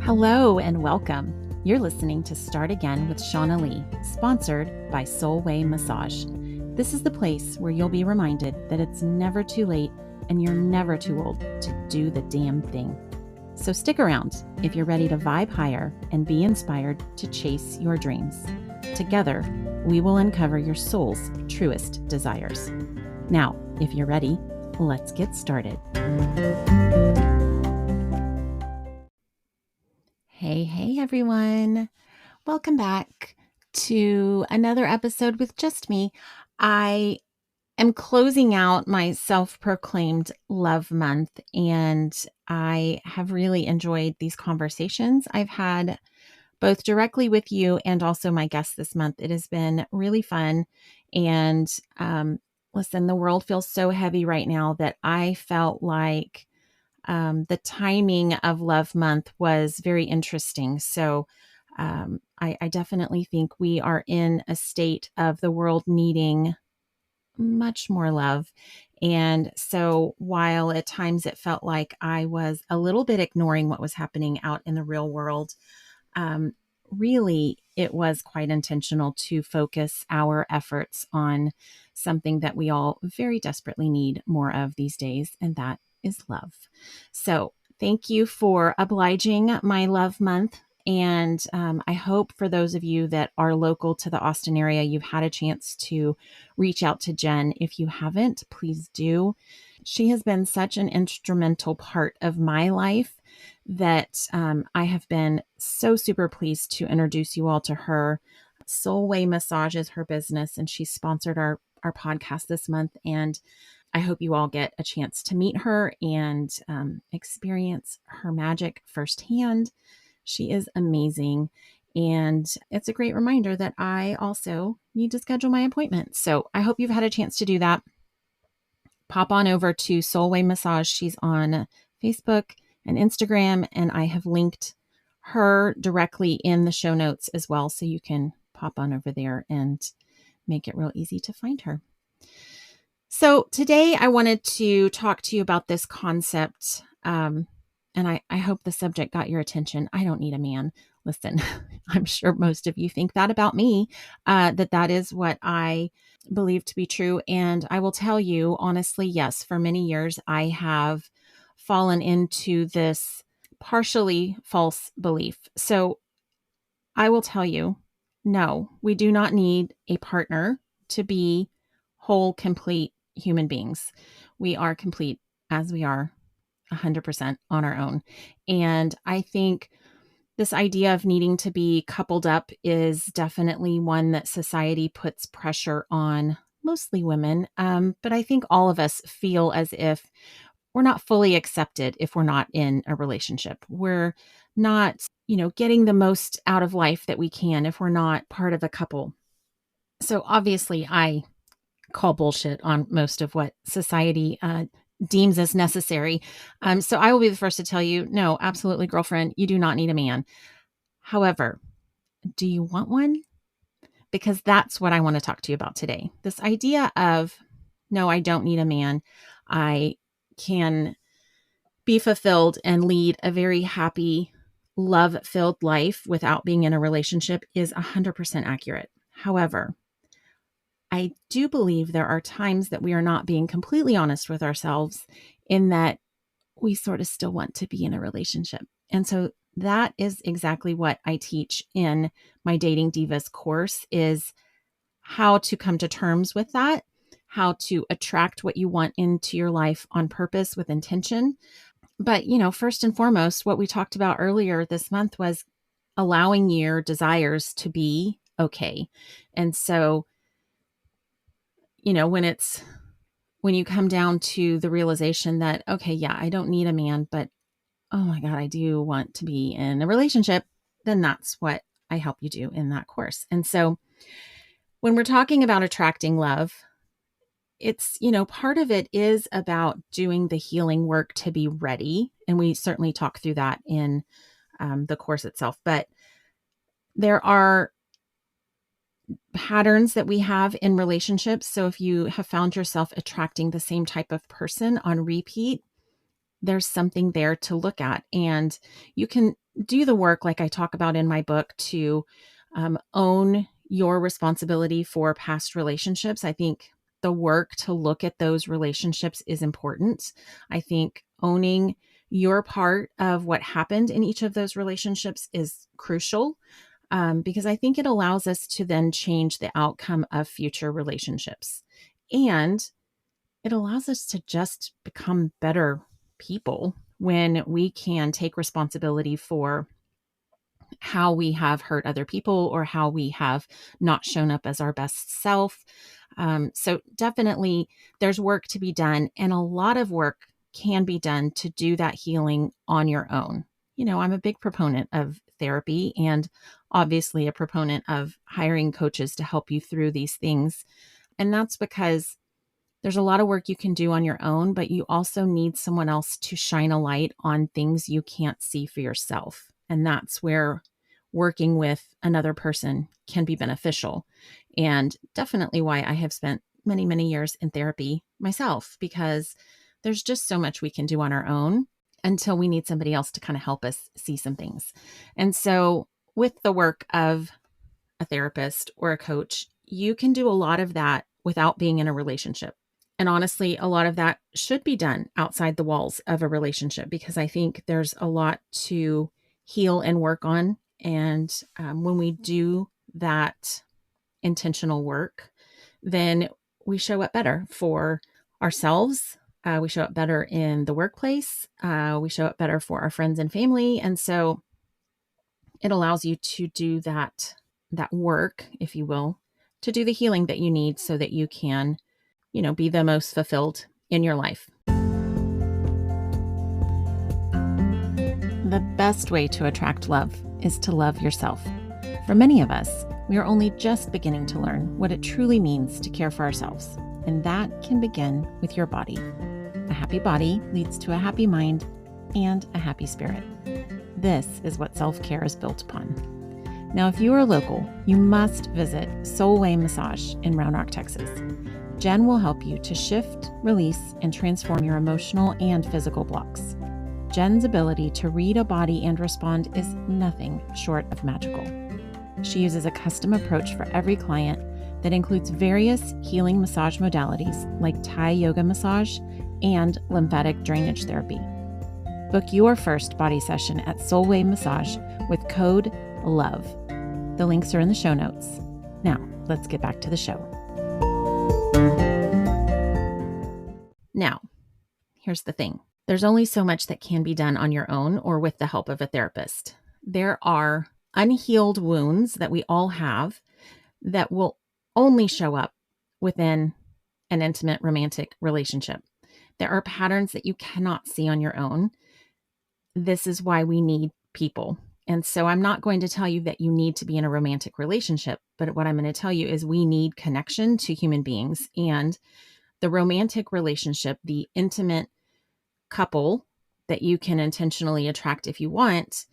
Hello and welcome. You're listening to Start Again with Shaunna Lee, sponsored by Soulway Massage. This is the place where you'll be reminded that it's never too late and you're never too old to do the damn thing. So stick around if you're ready to vibe higher and be inspired to chase your dreams. Together, we will uncover your soul's truest desires. Now, if you're ready, let's get started. Hey, everyone. Welcome back to another episode with just me. I am closing out my self-proclaimed love month, and I have really enjoyed these conversations I've had both directly with you and also my guests this month. It has been really fun. And listen, the world feels so heavy right now that I felt like the timing of Love Month was very interesting. So I definitely think we are in a state of the world needing much more love. And so while at times it felt like I was a little bit ignoring what was happening out in the real world, really it was quite intentional to focus our efforts on something that we all very desperately need more of these days, and that is love. So thank you for obliging my love month. And I hope for those of you that are local to the Austin area, you've had a chance to reach out to Jen. If you haven't, please do. She has been such an instrumental part of my life that I have been so super pleased to introduce you all to her. Soulway Massage is her business, and she sponsored our podcast this month. And I hope you all get a chance to meet her and experience her magic firsthand. She is amazing. And it's a great reminder that I also need to schedule my appointment. So I hope you've had a chance to do that. Pop on over to Soulway Massage. She's on Facebook and Instagram, and I have linked her directly in the show notes as well. So you can pop on over there and make it real easy to find her. So today I wanted to talk to you about this concept, and I hope the subject got your attention. I don't need a man. Listen, I'm sure most of you think that about me, that is what I believe to be true. And I will tell you, honestly, yes, for many years, I have fallen into this partially false belief. So I will tell you, no, we do not need a partner to be whole, complete human beings. We are complete as we are 100% on our own. And I think this idea of needing to be coupled up is definitely one that society puts pressure on, mostly women. But I think all of us feel as if we're not fully accepted if we're not in a relationship. We're not, getting the most out of life that we can if we're not part of a couple. So obviously I call bullshit on most of what society deems as necessary. So I will be the first to tell you, no, absolutely, girlfriend, you do not need a man. However, do you want one? Because that's what I want to talk to you about today. This idea of, no, I don't need a man. I can be fulfilled and lead a very happy, love-filled life without being in a relationship is 100% accurate. However, I do believe there are times that we are not being completely honest with ourselves in that we sort of still want to be in a relationship. And so that is exactly what I teach in my Dating Divas course, is how to come to terms with that, how to attract what you want into your life on purpose with intention. But, first and foremost, what we talked about earlier this month was allowing your desires to be okay. And so, when you come down to the realization that, okay, yeah, I don't need a man, but oh my God, I do want to be in a relationship, then that's what I help you do in that course. And so when we're talking about attracting love, it's, part of it is about doing the healing work to be ready. And we certainly talk through that in the course itself. But there are patterns that we have in relationships. So if you have found yourself attracting the same type of person on repeat, there's something there to look at. And you can do the work, like I talk about in my book, to own your responsibility for past relationships. I think the work to look at those relationships is important. I think owning your part of what happened in each of those relationships is crucial, because I think it allows us to then change the outcome of future relationships. And it allows us to just become better people when we can take responsibility for how we have hurt other people or how we have not shown up as our best self. So definitely there's work to be done, and a lot of work can be done to do that healing on your own. I'm a big proponent of therapy and obviously a proponent of hiring coaches to help you through these things. And that's because there's a lot of work you can do on your own, but you also need someone else to shine a light on things you can't see for yourself. And that's where working with another person can be beneficial. And definitely why I have spent many, many years in therapy myself, because there's just so much we can do on our own until we need somebody else to kind of help us see some things. And so with the work of a therapist or a coach, you can do a lot of that without being in a relationship. And honestly, a lot of that should be done outside the walls of a relationship, because I think there's a lot to heal and work on. And when we do that intentional work, then we show up better for ourselves. We show up better in the workplace. We show up better for our friends and family. And so it allows you to do that work, if you will, to do the healing that you need so that you can be the most fulfilled in your life. The best way to attract love is to love yourself. For many of us, we are only just beginning to learn what it truly means to care for ourselves, and that can begin with your body. A happy body leads to a happy mind and a happy spirit. This is what self-care is built upon. Now, if you are local, you must visit Soulway Massage in Round Rock, Texas. Jen will help you to shift, release, and transform your emotional and physical blocks. Jen's ability to read a body and respond is nothing short of magical. She uses a custom approach for every client that includes various healing massage modalities like Thai yoga massage and lymphatic drainage therapy. Book your first body session at Soulway Massage with code LOVE. The links are in the show notes. Now, let's get back to the show. Now, here's the thing. There's only so much that can be done on your own or with the help of a therapist. There are unhealed wounds that we all have that will only show up within an intimate romantic relationship. There are patterns that you cannot see on your own. This is why we need people. And so I'm not going to tell you that you need to be in a romantic relationship, but what I'm going to tell you is we need connection to human beings. And the romantic relationship, the intimate couple that you can intentionally attract if you want,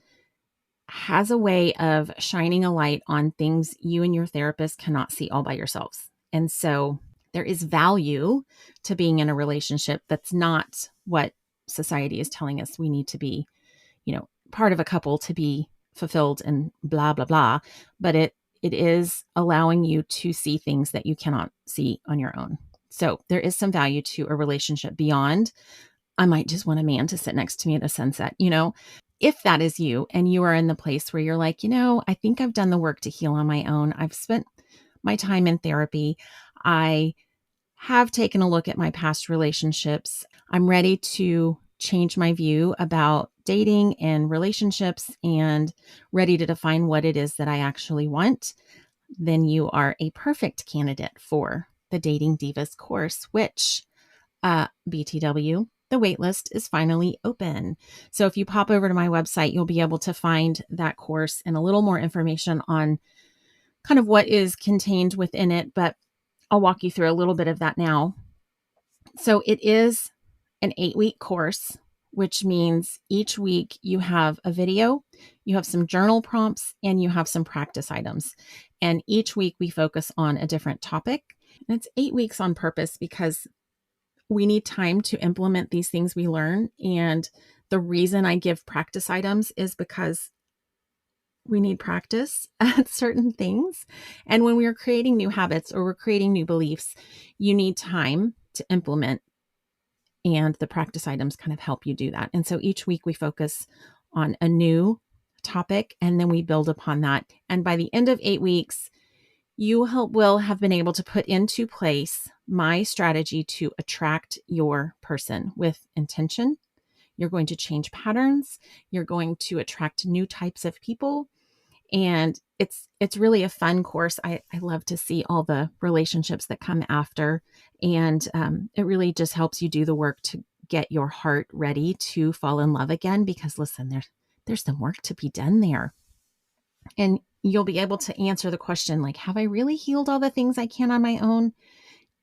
has a way of shining a light on things you and your therapist cannot see all by yourselves. And so there is value to being in a relationship that's not what society is telling us we need to be, part of a couple to be fulfilled and blah, blah, blah. But it is allowing you to see things that you cannot see on your own. So there is some value to a relationship beyond, I might just want a man to sit next to me at a sunset. If that is you and you are in the place where you're like, I think I've done the work to heal on my own. I've spent my time in therapy. I have taken a look at my past relationships. I'm ready to change my view about dating and relationships and ready to define what it is that I actually want. Then you are a perfect candidate for the Dating Divas course, which BTW, the waitlist is finally open. So if you pop over to my website, you'll be able to find that course and a little more information on kind of what is contained within it, but I'll walk you through a little bit of that now. So it is an 8-week course, which means each week you have a video, you have some journal prompts, and you have some practice items. And each week we focus on a different topic. And it's 8 weeks on purpose because we need time to implement these things we learn. And the reason I give practice items is because we need practice at certain things. And when we are creating new habits or we're creating new beliefs, you need time to implement. And the practice items kind of help you do that. And so each week we focus on a new topic and then we build upon that. And by the end of 8 weeks, you will have been able to put into place my strategy to attract your person with intention. You're going to change patterns. You're going to attract new types of people. And it's really a fun course. I love to see all the relationships that come after. And it really just helps you do the work to get your heart ready to fall in love again. Because listen, there's some work to be done there. And you'll be able to answer the question, like, have I really healed all the things I can on my own?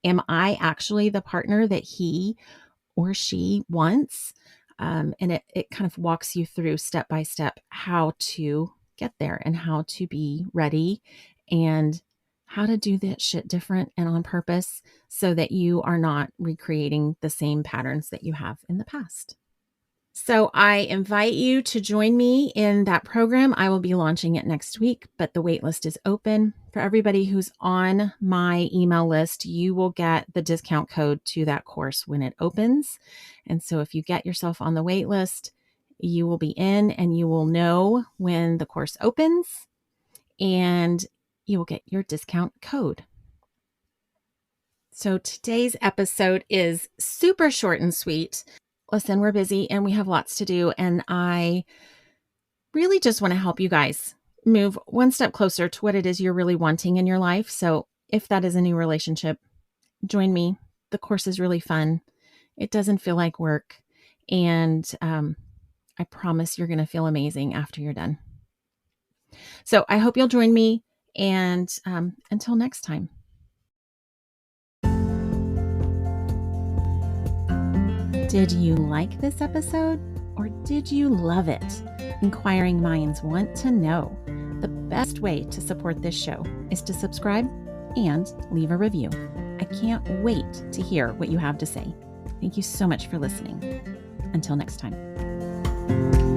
Am I actually the partner that he or she wants? And it kind of walks you through step by step how to get there and how to be ready and how to do that shit different and on purpose so that you are not recreating the same patterns that you have in the past. So I invite you to join me in that program. I will be launching it next week, but the waitlist is open. For everybody who's on my email list, you will get the discount code to that course when it opens. And so if you get yourself on the waitlist, you will be in and you will know when the course opens and you will get your discount code. So today's episode is super short and sweet. Listen, we're busy and we have lots to do. And I really just want to help you guys move one step closer to what it is you're really wanting in your life. So if that is a new relationship, join me. The course is really fun. It doesn't feel like work. And I promise you're going to feel amazing after you're done. So I hope you'll join me. And until next time. Did you like this episode or did you love it? Inquiring minds want to know. The best way to support this show is to subscribe and leave a review. I can't wait to hear what you have to say. Thank you so much for listening. Until next time.